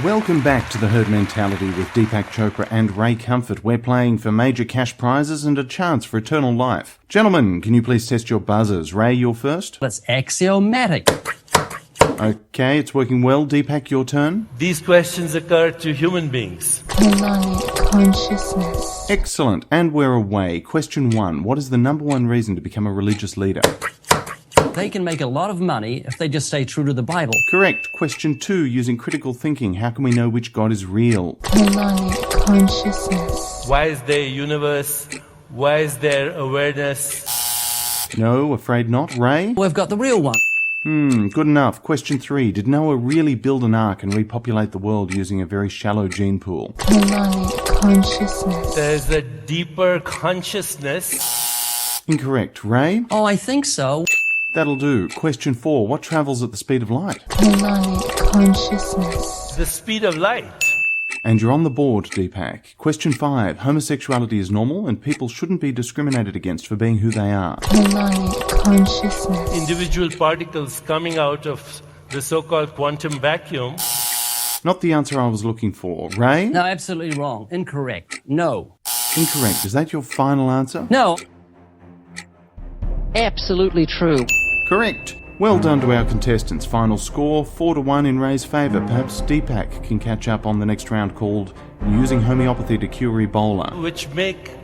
Welcome back to The Herd Mentality with Deepak Chopra and Ray Comfort. We're playing for major cash prizes and a chance for eternal life. Gentlemen, can you please test your buzzers? Ray, you're first. That's axiomatic. Okay, it's working well. Deepak, your turn. These questions occur to human beings. Consciousness. Excellent. And we're away. Question 1. What is the number one reason to become a religious leader? They can make a lot of money if they just stay true to the Bible. Correct. Question 2. Using critical thinking, how can we know which God is real? Consciousness. Why is there a universe? Why is there awareness? No, afraid not. Ray? We've got the real one. Good enough. Question 3. Did Noah really build an ark and repopulate the world using a very shallow gene pool? Consciousness. There's a deeper consciousness. Incorrect. Ray? Oh, I think so. That'll do. Question 4. What travels at the speed of light? Consciousness. The speed of light. And you're on the board, Deepak. Question 5. Homosexuality is normal and people shouldn't be discriminated against for being who they are. Consciousness. Individual particles coming out of the so-called quantum vacuum. Not the answer I was looking for. Ray? No, absolutely wrong. Incorrect. No. Incorrect. Is that your final answer? No. Absolutely true. Correct. Well done to our contestants. Final score, 4-1 in Ray's favour. Perhaps Deepak can catch up on the next round called Using Homeopathy to Cure Ebola. Which make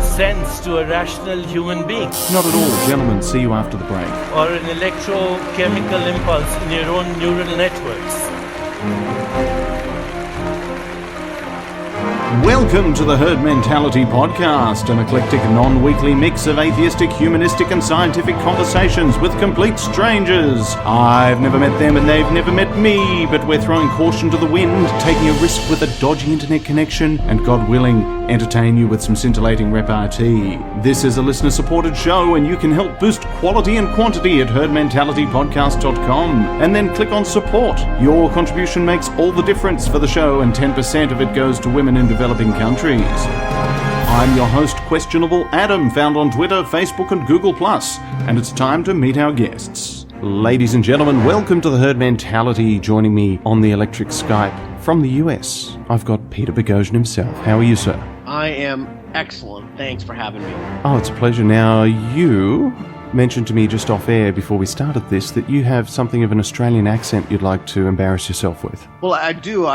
sense to a rational human being. Not at all. Gentlemen, see you after the break. Or an electrochemical impulse in your own neural networks. Welcome to the Herd Mentality Podcast, an eclectic non-weekly mix of atheistic, humanistic and scientific conversations with complete strangers. I've never met them and they've never met me, but we're throwing caution to the wind, taking a risk with a dodgy internet connection, and God willing, entertain you with some scintillating repartee. This is a listener-supported show and you can help boost quality and quantity at herdmentalitypodcast.com and then click on support. Your contribution makes all the difference for the show and 10% of it goes to women in developing countries. I'm your host, Questionable Adam, found on Twitter, Facebook and Google+, and it's time to meet our guests. Ladies and gentlemen, welcome to the Herd Mentality. Joining me on the electric Skype from the US, I've got Peter Boghossian himself. How are you, sir? I am excellent. Thanks for having me. Oh, it's a pleasure. Now, you mentioned to me just off air before we started this that you have something of an Australian accent you'd like to embarrass yourself with. Well, I do.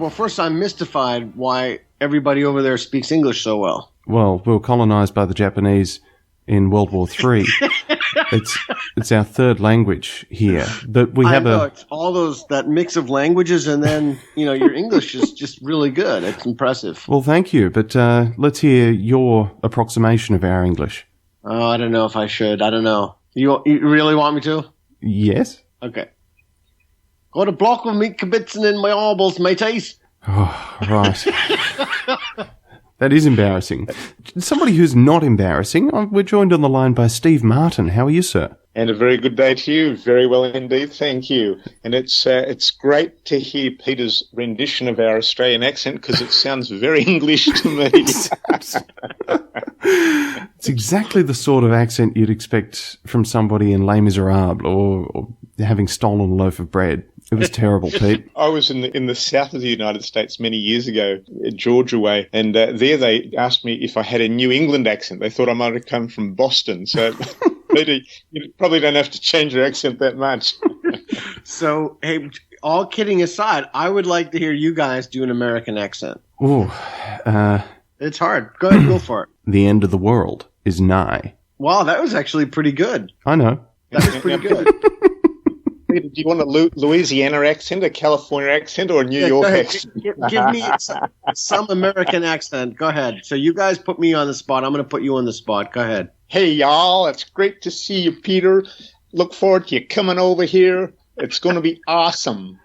First I'm mystified why everybody over there speaks English so well. Well, we were colonized by the Japanese in World War III. It's our third language here, but we have it's all that mix of languages, and then your English is just really good. It's impressive. Well, thank you, but let's hear your approximation of our English. Oh, I don't know if I should. I don't know. You really want me to? Yes. Okay. Got a block of meat kibitzing in my arbles, mateys. Oh, right. That is embarrassing. Somebody who's not embarrassing, we're joined on the line by Steve Martin. How are you, sir? And a very good day to you. Very well indeed, thank you. And it's great to hear Peter's rendition of our Australian accent because it sounds very English to me. It's exactly the sort of accent you'd expect from somebody in Les Miserables or having stolen a loaf of bread. It was terrible, Pete. I was in the south of the United States many years ago, Georgia way, and there they asked me if I had a New England accent. They thought I might have come from Boston. So, Peter, you probably don't have to change your accent that much. So, hey, all kidding aside, I would like to hear you guys do an American accent. Ooh, it's hard. Go ahead, go for it. The end of the world is nigh. Wow, that was actually pretty good. I know. That was pretty good. Peter, do you want a Louisiana accent, a California accent, or a New York accent? Give me some American accent. Go ahead. So you guys put me on the spot. I'm going to put you on the spot. Go ahead. Hey, y'all. It's great to see you, Peter. Look forward to you coming over here. It's going to be awesome.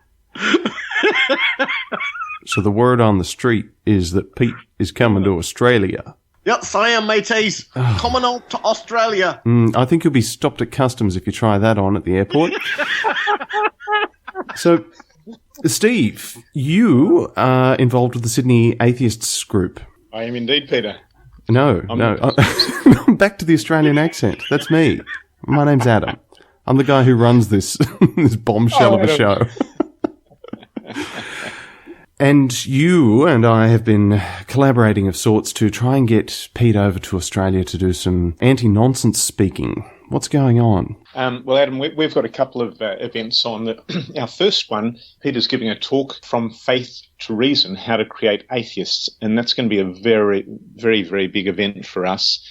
So the word on the street is that Pete is coming to Australia. Yes, I am, mateys. Coming out to Australia. I think you'll be stopped at customs if you try that on at the airport. So, Steve, you are involved with the Sydney Atheists group. I am indeed, Peter. No. Back to the Australian accent. That's me. My name's Adam. I'm the guy who runs this bombshell of a show. And you and I have been collaborating of sorts to try and get Pete over to Australia to do some anti-nonsense speaking. What's going on? Well, Adam, we've got a couple of events on. Our first one, Peter's giving a talk from faith to reason, how to create atheists. And that's going to be a very, very, very big event for us.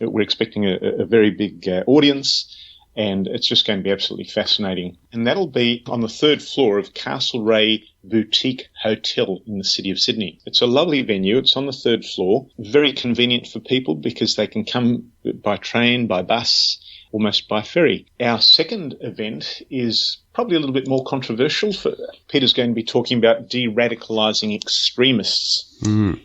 We're expecting a very big audience, and it's just going to be absolutely fascinating. And that'll be on the 3rd floor of Castlereagh Boutique Hotel in the city of Sydney. It's a lovely venue. It's on the 3rd floor, very convenient for people because they can come by train, by bus, almost by ferry. Our second event is probably a little bit more controversial. Peter's going to be talking about de-radicalising extremists.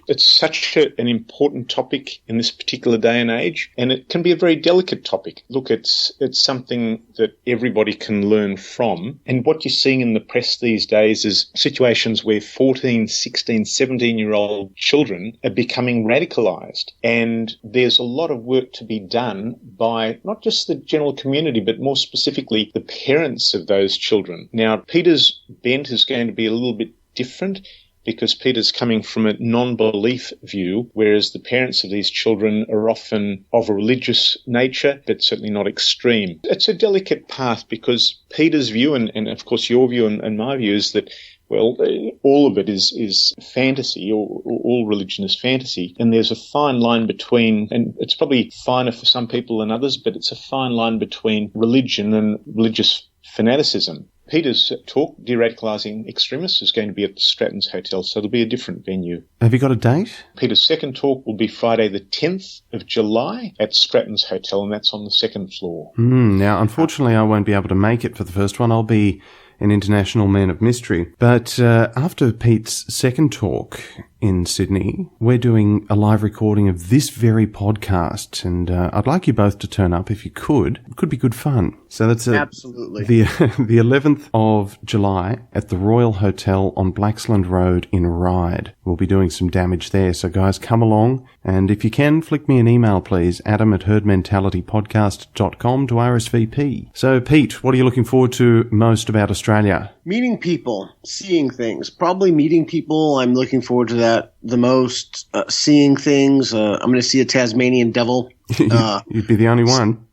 It's such an important topic in this particular day and age, and it can be a very delicate topic. Look, it's something that everybody can learn from, and what you're seeing in the press these days is situations where 14, 16, 17-year-old children are becoming radicalised, and there's a lot of work to be done by not just the general community, but more specifically the parents of those children. Now, Peter's bent is going to be a little bit different, because Peter's coming from a non-belief view, whereas the parents of these children are often of a religious nature, but certainly not extreme. It's a delicate path because Peter's view, and of course your view and my view, is that, well, all of it is fantasy, or all religion is fantasy, and there's a fine line between, and it's probably finer for some people than others, but it's a fine line between religion and religious fanaticism. Peter's talk, De-Radicalising Extremists, is going to be at the Stratton's Hotel, so it'll be a different venue. Have you got a date? Peter's second talk will be Friday the 10th of July at Stratton's Hotel, and that's on the 2nd floor. Now, unfortunately, I won't be able to make it for the first one. I'll be an international man of mystery. But after Pete's second talk in Sydney, we're doing a live recording of this very podcast, and I'd like you both to turn up if you could. It could be good fun. So that's Absolutely. the 11th of July at the Royal Hotel on Blaxland Road in Ryde. We'll be doing some damage there, so guys, come along, and if you can, flick me an email, please, adam@herdmentalitypodcast.com to RSVP. So, Pete, what are you looking forward to most about Australia? Meeting people, seeing things. Probably meeting people. I'm looking forward to that the most. Seeing things. I'm going to see a Tasmanian devil. You'd be the only one.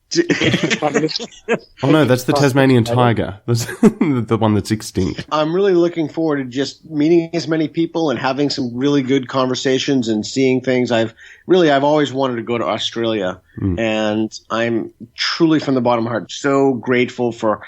Oh no, that's the Tasmanian tiger. That's the one that's extinct. I'm really looking forward to just meeting as many people and having some really good conversations and seeing things. I've always wanted to go to Australia, and I'm truly from the bottom of my heart so grateful for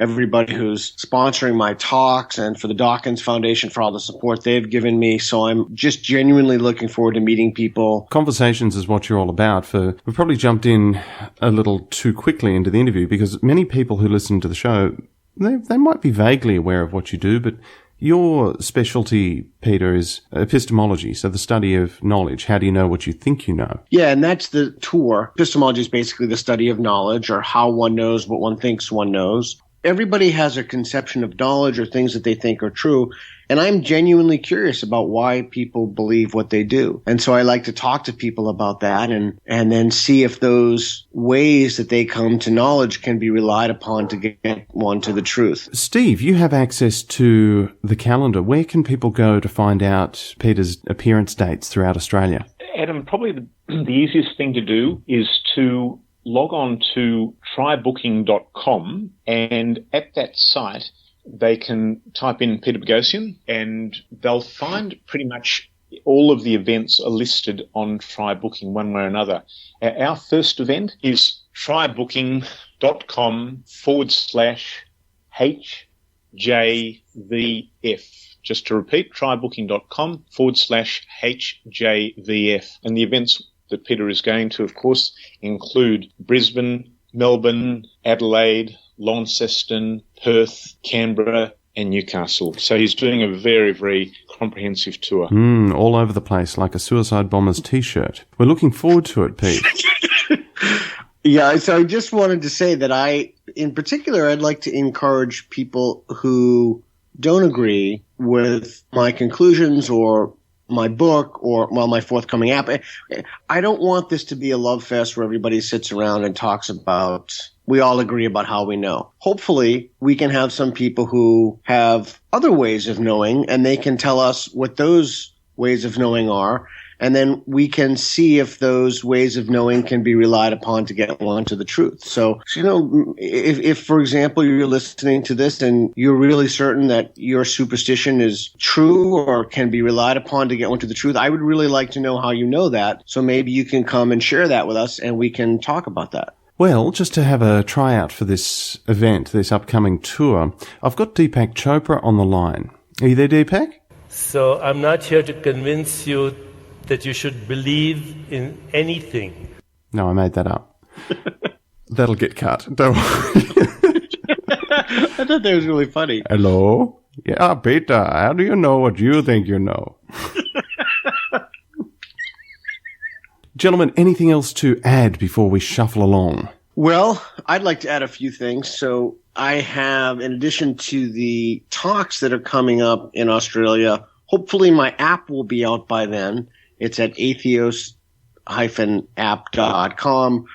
everybody who's sponsoring my talks and for the Dawkins Foundation for all the support they've given me. So I'm just genuinely looking forward to meeting people. Conversations is what you're all about. We've probably jumped in a little too quickly into the interview because many people who listen to the show, they might be vaguely aware of what you do, but your specialty, Peter, is epistemology, so the study of knowledge. How do you know what you think you know? Yeah, and that's the tour. Epistemology is basically the study of knowledge, or how one knows what one thinks one knows. Everybody has a conception of knowledge or things that they think are true, and I'm genuinely curious about why people believe what they do. And so I like to talk to people about that and then see if those ways that they come to knowledge can be relied upon to get one to the truth. Steve, you have access to the calendar. Where can people go to find out Peter's appearance dates throughout Australia? Adam, probably the easiest thing to do is to log on to trybooking.com, and at that site they can type in Peter Boghossian and they'll find pretty much all of the events are listed on TryBooking one way or another. Our first event is trybooking.com/HJVF. Just to repeat, trybooking.com/HJVF. And the events that Peter is going to, of course, include Brisbane, Melbourne, Adelaide, Launceston, Perth, Canberra, and Newcastle. So he's doing a very, very comprehensive tour. All over the place, like a Suicide Bombers t-shirt. We're looking forward to it, Pete. Yeah, so I just wanted to say that in particular, I'd like to encourage people who don't agree with my conclusions or my book or, well, my forthcoming app. I don't want this to be a love fest where everybody sits around and talks about, we all agree about how we know. Hopefully, we can have some people who have other ways of knowing, and they can tell us what those ways of knowing are. And then we can see if those ways of knowing can be relied upon to get one to the truth. So, if for example, you're listening to this and you're really certain that your superstition is true or can be relied upon to get one to the truth, I would really like to know how you know that. So maybe you can come and share that with us and we can talk about that. Well, just to have a tryout for this event, this upcoming tour, I've got Deepak Chopra on the line. Are you there, Deepak? So I'm not here to convince you that you should believe in anything. No, I made that up. That'll get cut. Don't worry. I thought that was really funny. Hello? Yeah, Peter, how do you know what you think you know? Gentlemen, anything else to add before we shuffle along? Well, I'd like to add a few things. So I have, in addition to the talks that are coming up in Australia, hopefully my app will be out by then. It's at atheos-app.com,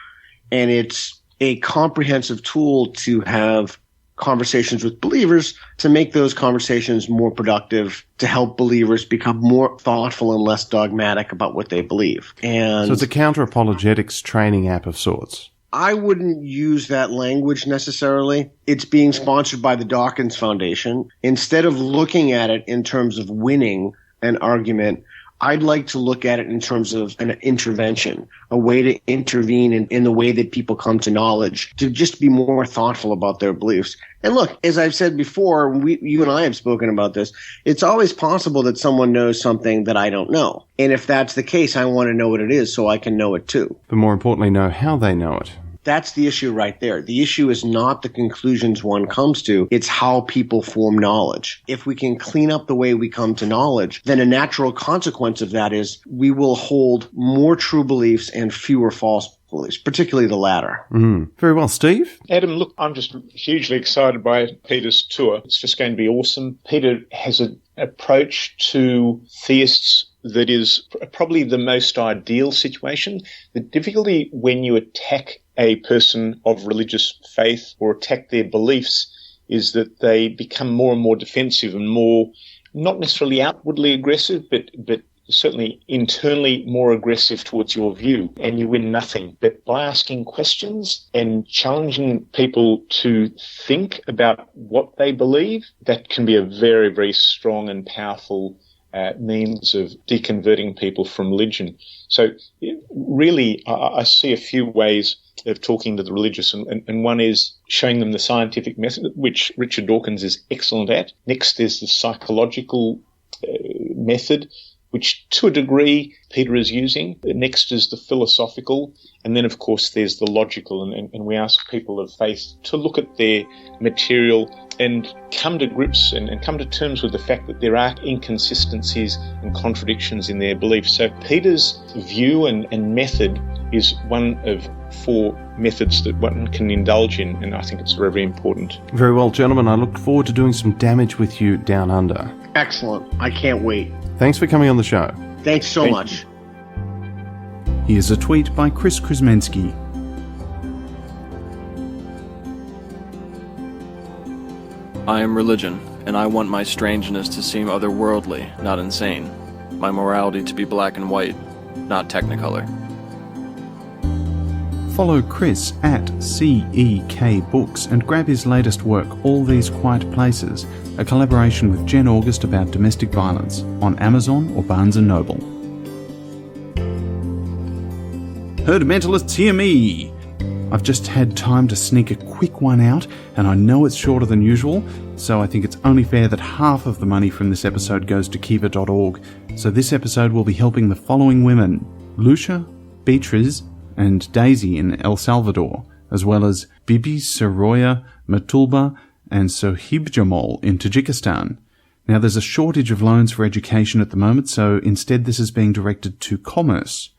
and it's a comprehensive tool to have conversations with believers to make those conversations more productive, to help believers become more thoughtful and less dogmatic about what they believe. And so it's a counter-apologetics training app of sorts. I wouldn't use that language necessarily. It's being sponsored by the Dawkins Foundation. Instead of looking at it in terms of winning an argument, I'd like to look at it in terms of an intervention, a way to intervene in the way that people come to knowledge, to just be more thoughtful about their beliefs. And look, as I've said before, you and I have spoken about this, it's always possible that someone knows something that I don't know. And if that's the case, I want to know what it is so I can know it too. But more importantly, know how they know it. That's the issue right there. The issue is not the conclusions one comes to. It's how people form knowledge. If we can clean up the way we come to knowledge, then a natural consequence of that is we will hold more true beliefs and fewer false beliefs, particularly the latter. Very well. Steve? Adam, look, I'm just hugely excited by Peter's tour. It's just going to be awesome. Peter has an approach to theists that is probably the most ideal situation. The difficulty when you attack a person of religious faith or attack their beliefs is that they become more and more defensive and more, not necessarily outwardly aggressive, but certainly internally more aggressive towards your view, and you win nothing. But by asking questions and challenging people to think about what they believe, that can be a very, very strong and powerful means of deconverting people from religion. So really, I see a few ways of talking to the religious, and one is showing them the scientific method, which Richard Dawkins is excellent at. Next, there's the psychological method, which to a degree Peter is using. Next is the philosophical, and then of course there's the logical, and we ask people of faith to look at their material and come to grips and come to terms with the fact that there are inconsistencies and contradictions in their beliefs. So Peter's view and method is one of 4 methods that one can indulge in, and I think it's very, very important. Very well, gentlemen. I look forward to doing some damage with you down under. Excellent. I can't wait. Thanks for coming on the show. Thanks so much. Here's a tweet by Chris Krasmensky. I am religion, and I want my strangeness to seem otherworldly, not insane. My morality to be black and white, not technicolor. Follow Chris at CEK Books and grab his latest work, All These Quiet Places, a collaboration with Jen August about domestic violence, on Amazon or Barnes & Noble. Herd mentalists, hear me! I've just had time to sneak a quick one out, and I know it's shorter than usual, so I think it's only fair that half of the money from this episode goes to Kiva.org. So this episode will be helping the following women: Lucia, Beatriz, and Daisy in El Salvador, as well as Bibi, Soroya, Matulba, and Sohib Jamal in Tajikistan. Now, there's a shortage of loans for education at the moment, so instead this is being directed to commerce.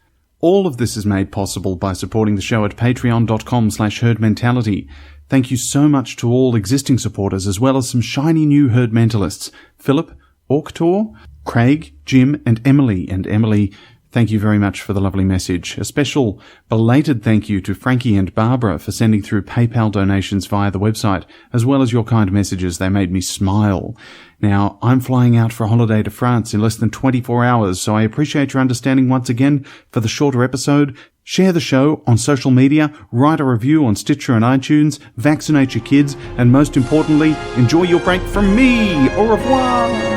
All of this is made possible by supporting the show at patreon.com/herdmentality. Thank you so much to all existing supporters, as well as some shiny new herd mentalists: Philip, Orktor, Craig, Jim, and Emily. And Emily, thank you very much for the lovely message. A special belated thank you to Frankie and Barbara for sending through PayPal donations via the website, as well as your kind messages. They made me smile. Now, I'm flying out for a holiday to France in less than 24 hours, so I appreciate your understanding once again for the shorter episode. Share the show on social media, write a review on Stitcher and iTunes, vaccinate your kids, and most importantly, enjoy your break from me. Au revoir!